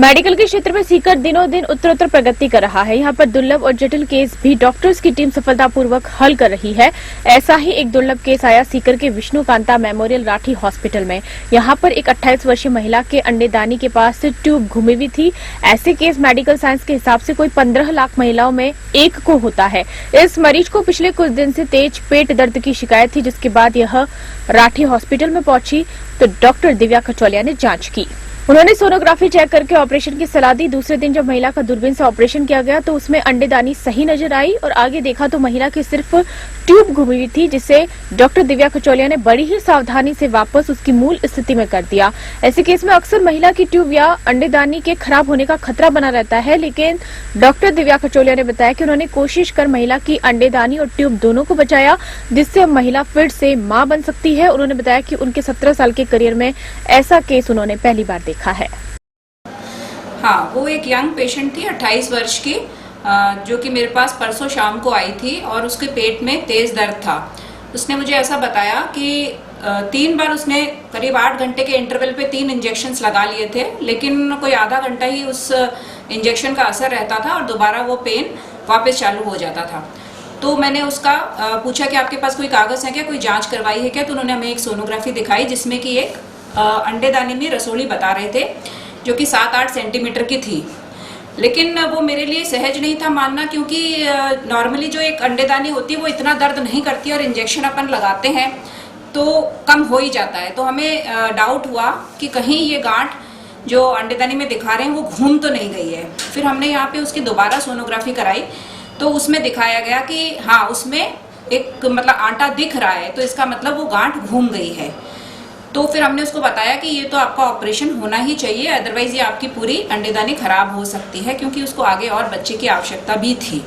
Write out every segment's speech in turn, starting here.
Medical के क्षेत्र में सीकर दिनों दिन उत्तरोत्तर प्रगति कर रहा है। यहाँ पर दुर्लभ और जटिल केस भी डॉक्टर्स की टीम सफलतापूर्वक हल कर रही है। ऐसा ही एक दुर्लभ केस आया सीकर के विष्णुकांता मेमोरियल राठी हॉस्पिटल में। यहाँ पर एक 28 वर्षीय महिला के अंडेदानी के पास से ट्यूब घूमी हुई थी। ऐसे केस मेडिकल साइंस के हिसाब से कोई 15 लाख महिलाओं में एक को होता है। इस मरीज को पिछले कुछ दिन से तेज पेट दर्द की शिकायत थी, जिसके बाद यह राठी हॉस्पिटल में पहुंची तो डॉक्टर दिव्या खचौलिया ने जांच की। उन्होंने सोनोग्राफी चेक करके ऑपरेशन की सलाह दी। दूसरे दिन जब महिला का दूरबीन से ऑपरेशन किया गया तो उसमें अंडेदानी सही नजर आई और आगे देखा तो महिला की सिर्फ ट्यूब घुमी हुई थी, जिसे डॉक्टर दिव्या खचौलिया ने बड़ी ही सावधानी से वापस उसकी मूल स्थिति में कर दिया। ऐसे केस में अक्सर महिला की ट्यूब या अंडेदानी के खराब होने का खतरा बना रहता है, लेकिन डॉक्टर दिव्या खचौलिया ने बताया कि उन्होंने कोशिश कर महिला की अंडेदानी और ट्यूब दोनों को बचाया, जिससे अब महिला फिर से मां बन सकती है। उन्होंने बताया कि उनके 17 साल के करियर में ऐसा केस उन्होंने पहली बार देखा है। हाँ, वो एक यंग पेशेंट थी 28 वर्ष की, जो कि मेरे पास परसों शाम को आई थी और उसके पेट में तेज दर्द था। उसने मुझे ऐसा बताया कि 3 बार उसने करीब 8 घंटे के इंटरवल पे 3 इंजेक्शंस लगा लिए थे, लेकिन कोई आधा घंटा ही उस इंजेक्शन का असर रहता था और दोबारा वो पेन वापस चालू हो जाता था। तो मैंने उसका पूछा कि आपके पास कोई कागज है क्या, कोई जांच करवाई है क्या? तो उन्होंने हमें एक सोनोग्राफी दिखाई जिसमें कि एक अंडेदानी में रसोली बता रहे थे, जो कि 7-8 सेंटीमीटर की थी। लेकिन वो मेरे लिए सहज नहीं था मानना, क्योंकि नॉर्मली जो एक अंडेदानी होती है वो इतना दर्द नहीं करती और इंजेक्शन अपन लगाते हैं तो कम हो ही जाता है। तो हमें डाउट हुआ कि कहीं ये गांठ जो अंडेदानी में दिखा रहे हैं वो घूम तो नहीं गई है। फिर हमने यहाँ पे उसकी दोबारा सोनोग्राफी कराई तो उसमें दिखाया गया कि हाँ, उसमें एक मतलब आटा दिख रहा है, तो इसका मतलब वो गांठ घूम गई है। तो फिर हमने उसको बताया कि ये तो आपका ऑपरेशन होना ही चाहिए, अदरवाइज ये आपकी पूरी अंडेदानी खराब हो सकती है, क्योंकि उसको आगे और बच्चे की आवश्यकता भी थी।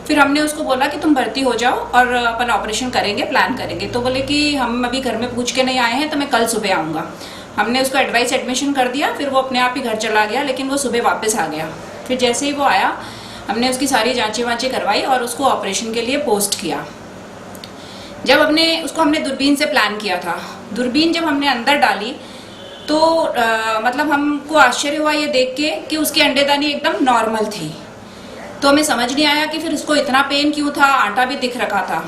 फिर हमने उसको बोला कि तुम भर्ती हो जाओ और अपन ऑपरेशन करेंगे, प्लान करेंगे। तो बोले कि हम अभी घर में पूछ के नहीं आए हैं, तो मैं कल सुबह आऊँगा। हमने उसको एडवाइस एडमिशन कर दिया, फिर वो अपने आप ही घर चला गया, लेकिन वो सुबह वापस आ गया। फिर जैसे ही वो आया हमने उसकी सारी जाँचें वाँचें करवाई और उसको ऑपरेशन के लिए पोस्ट किया। जब हमने दूरबीन से प्लान किया था, दूरबीन जब हमने अंदर डाली तो मतलब हमको आश्चर्य हुआ ये देख के कि उसकी अंडेदानी एकदम नॉर्मल थी। तो हमें समझ नहीं आया कि फिर उसको इतना पेन क्यों था, आटा भी दिख रखा था।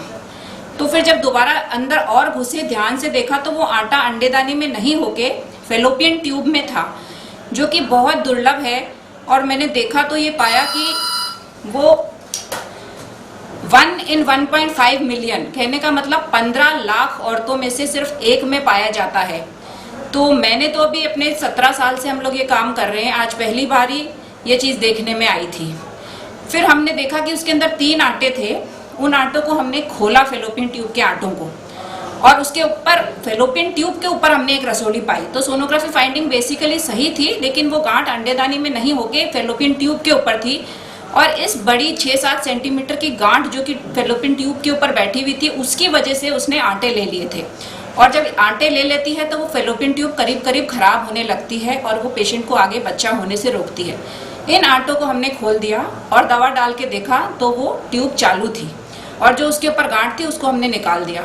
तो फिर जब दोबारा अंदर और घुसे, ध्यान से देखा तो वो आटा अंडेदानी में नहीं होके फेलोपियन ट्यूब में था, जो कि बहुत दुर्लभ है। और मैंने देखा तो ये पाया कि वो 1 in 1.5 मिलियन, कहने का मतलब 15 लाख औरतों में से सिर्फ एक में पाया जाता है। तो मैंने तो अभी अपने 17 साल से हम लोग ये काम कर रहे हैं, आज पहली बार ही ये चीज़ देखने में आई थी। फिर हमने देखा कि उसके अंदर 3 आटे थे। उन आटों को हमने खोला, फेलोपियन ट्यूब के आटों को, और उसके ऊपर फेलोपियन ट्यूब के ऊपर हमने एक रसोली पाई। तो सोनोग्राफी फाइंडिंग बेसिकली सही थी, लेकिन वो गांठ अंडेदानी में नहीं होके फेलोपियन ट्यूब के ऊपर थी। और इस बड़ी 6-7 सेंटीमीटर की गांठ जो कि फेलोपियन ट्यूब के ऊपर बैठी हुई थी, उसकी वजह से उसने आटे ले लिए थे। और जब आटे ले लेती है तो वो फेलोपियन ट्यूब करीब करीब खराब होने लगती है और वो पेशेंट को आगे बच्चा होने से रोकती है। इन आटों को हमने खोल दिया और दवा डाल के देखा तो वो ट्यूब चालू थी, और जो उसके ऊपर गांठ थी उसको हमने निकाल दिया।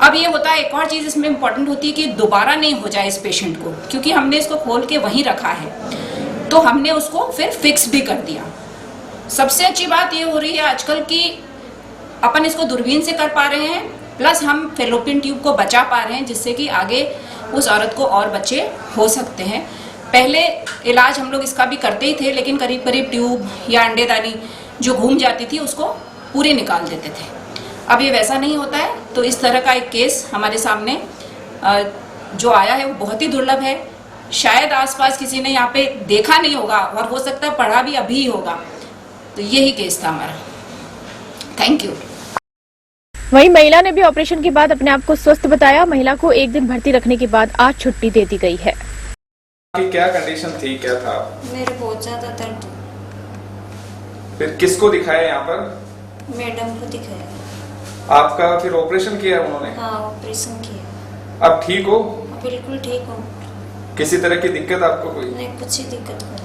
अब ये होता है, एक और चीज़ इसमें इम्पोर्टेंट होती है कि दोबारा नहीं हो जाए इस पेशेंट को, क्योंकि हमने इसको खोल के वहीं रखा है, तो हमने उसको फिर फिक्स भी कर दिया। सबसे अच्छी बात ये हो रही है आजकल कि अपन इसको दूरबीन से कर पा रहे हैं, प्लस हम फेलोपियन ट्यूब को बचा पा रहे हैं, जिससे कि आगे उस औरत को और बच्चे हो सकते हैं। पहले इलाज हम लोग इसका भी करते ही थे, लेकिन करीब करीब ट्यूब या अंडेदानी जो घूम जाती थी उसको पूरी निकाल देते थे। अब ये वैसा नहीं होता है। तो इस तरह का एक केस हमारे सामने जो आया है वो बहुत ही दुर्लभ है। शायद आसपास किसी ने यहाँ पे देखा नहीं होगा, और हो सकता है पढ़ा भी अभी ही होगा। तो यही केस था हमारा। Thank you. वहीं महिला ने भी ऑपरेशन के बाद अपने आप को स्वस्थ बताया। महिला को 1 दिन भर्ती रखने के बाद आज छुट्टी दे दी गई है। क्या कंडीशन थी, क्या था? मेरे बहुत ज्यादा दर्द। फिर किसको दिखाया यहाँ पर? मैडम को दिखाया। आपका फिर ऑपरेशन किया उन्होंने? हाँ, ऑपरेशन किया। अब ठीक हो? बिल्कुल ठीक हूँ। किसी तरह की दिक्कत आपको कोई? नहीं, कुछ ही दिक्कत नहीं।